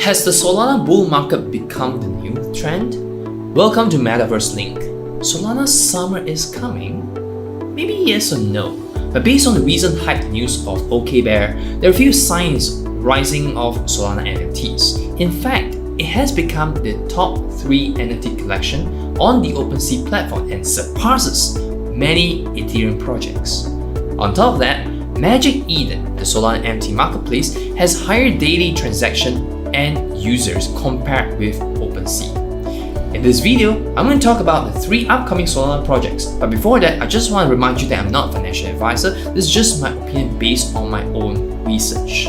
Has the Solana bull market become the new trend? Welcome to Metaverselink. Solana Summer is coming? Maybe yes or no, but based on the recent hype news of OKBear, there are few signs rising of Solana NFTs. In fact, it has become the top 3 NFT collection on the OpenSea platform and surpasses many Ethereum projects. On top of that, Magic Eden, the Solana NFT marketplace, has higher daily transaction and users compared with OpenSea. In this video, I'm going to talk about the 3 upcoming Solana projects, but before that, I just want to remind you that I'm not a financial advisor. This is just my opinion based on my own research.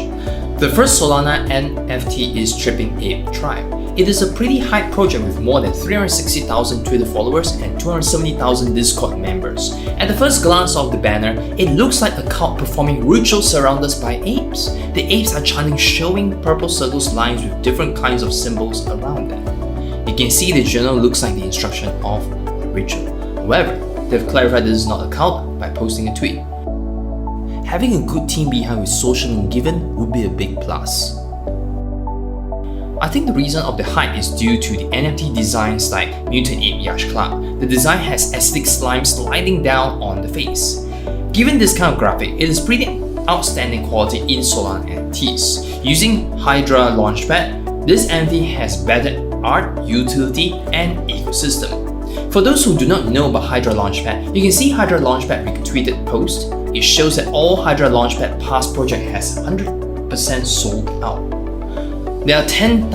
The first Solana NFT is Trippin Ape Tribe. It is a pretty hype project with more than 360,000 Twitter followers and 270,000 Discord members. At the first glance of the banner, it looks like a cult performing rituals surrounded by apes. The apes are chanting, showing purple circles lines with different kinds of symbols around them. You can see the journal looks like the instruction of a ritual. However, they've clarified this is not a cult by posting a tweet. Having a good team behind with social and given would be a big plus. I think the reason of the hype is due to the NFT designs like Mutant Ape Yacht Club. The design has acidic slime sliding down on the face. Given this kind of graphic, it is pretty outstanding quality in Solana NFTs. Using Hydra Launchpad, this NFT has better art, utility, and ecosystem. For those who do not know about Hydra Launchpad, you can see Hydra Launchpad retweeted post. It shows that all Hydra Launchpad past project has 100% sold out. There are 10,000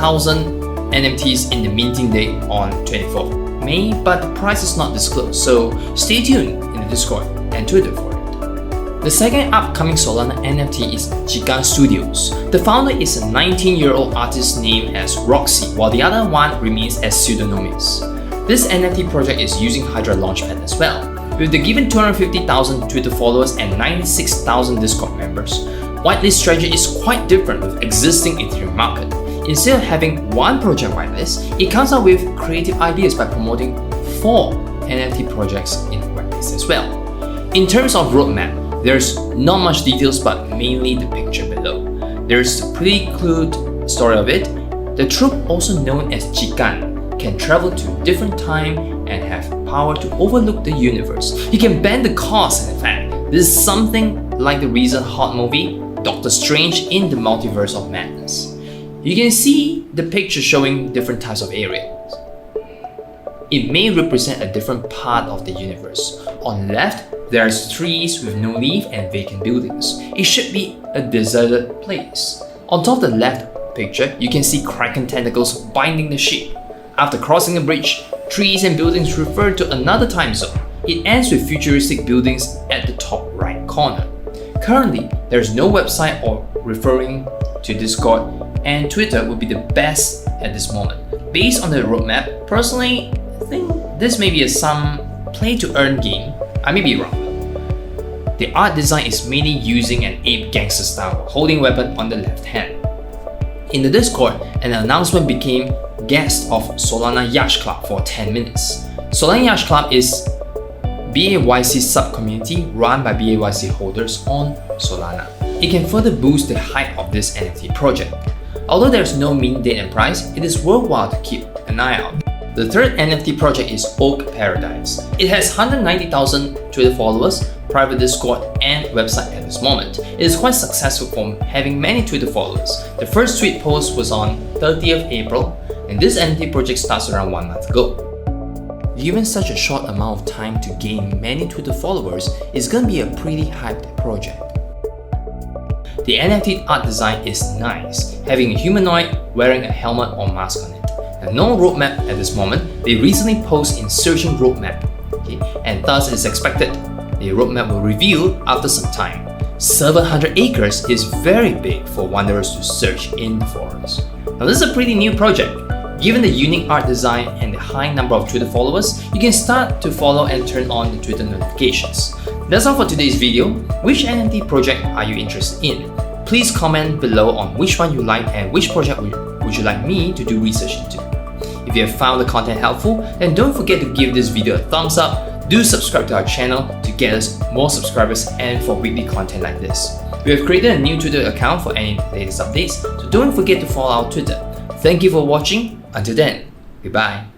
NFTs in the minting date on 24th May, but the price is not disclosed, so stay tuned in the Discord and Twitter for it. The second upcoming Solana NFT is Jikan Studios. The founder is a 19-year-old artist named as Roxy, while the other one remains as pseudonymous. This NFT project is using Hydra Launchpad as well. With the given 250,000 Twitter followers and 96,000 Discord members, whitelist strategy is quite different with existing Ethereum market. Instead of having one project whitelist, it comes up with creative ideas by promoting 4 NFT projects in whitelist as well. In terms of roadmap, there's not much details but mainly the picture below. There's a pretty crude story of it. The troop, also known as Jikan, can travel to different time and have power to overlook the universe. He can bend the cause, in fact. This is something like the recent hot movie Doctor Strange in the Multiverse of Madness. You can see the picture showing different types of areas. It may represent a different part of the universe. On the left, there's trees with no leaf and vacant buildings. It should be a deserted place. On top of the left picture, you can see kraken tentacles binding the ship. After crossing the bridge, trees and buildings refer to another time zone. It ends with futuristic buildings at the top right corner. Currently, there is no website or referring to Discord, and Twitter would be the best at this moment. Based on the roadmap, personally, I think this may be some play-to-earn game. I may be wrong. The art design is mainly using an ape gangster style, holding weapon on the left hand. In the Discord, an announcement became guest of Solana Yacht Club for 10 minutes. Solana Yacht Club is BAYC sub-community run by BAYC holders on Solana. It can further boost the hype of this NFT project. Although there is no mint date and price, it is worthwhile to keep an eye out. The third NFT project is Oak Paradise. It has 190,000 Twitter followers, private Discord, and website at this moment. It is quite successful from having many Twitter followers. The first tweet post was on 30th April, and this NFT project starts around 1 month ago. Given such a short amount of time to gain many Twitter followers, it's gonna be a pretty hyped project. The NFT art design is nice, having a humanoid wearing a helmet or mask on it. And no roadmap at this moment. They recently posted in searching roadmap, and thus it is expected the roadmap will reveal after some time. 700 acres is very big for wanderers to search in the forest. Now this is a pretty new project. Given the unique art design and the high number of Twitter followers, you can start to follow and turn on the Twitter notifications. That's all for today's video. Which NFT project are you interested in? Please comment below on which one you like and which project would you like me to do research into. If you have found the content helpful, then don't forget to give this video a thumbs up. Do subscribe to our channel to get us more subscribers and for weekly content like this. We have created a new Twitter account for any latest updates, so don't forget to follow our Twitter. Thank you for watching. Until then, goodbye.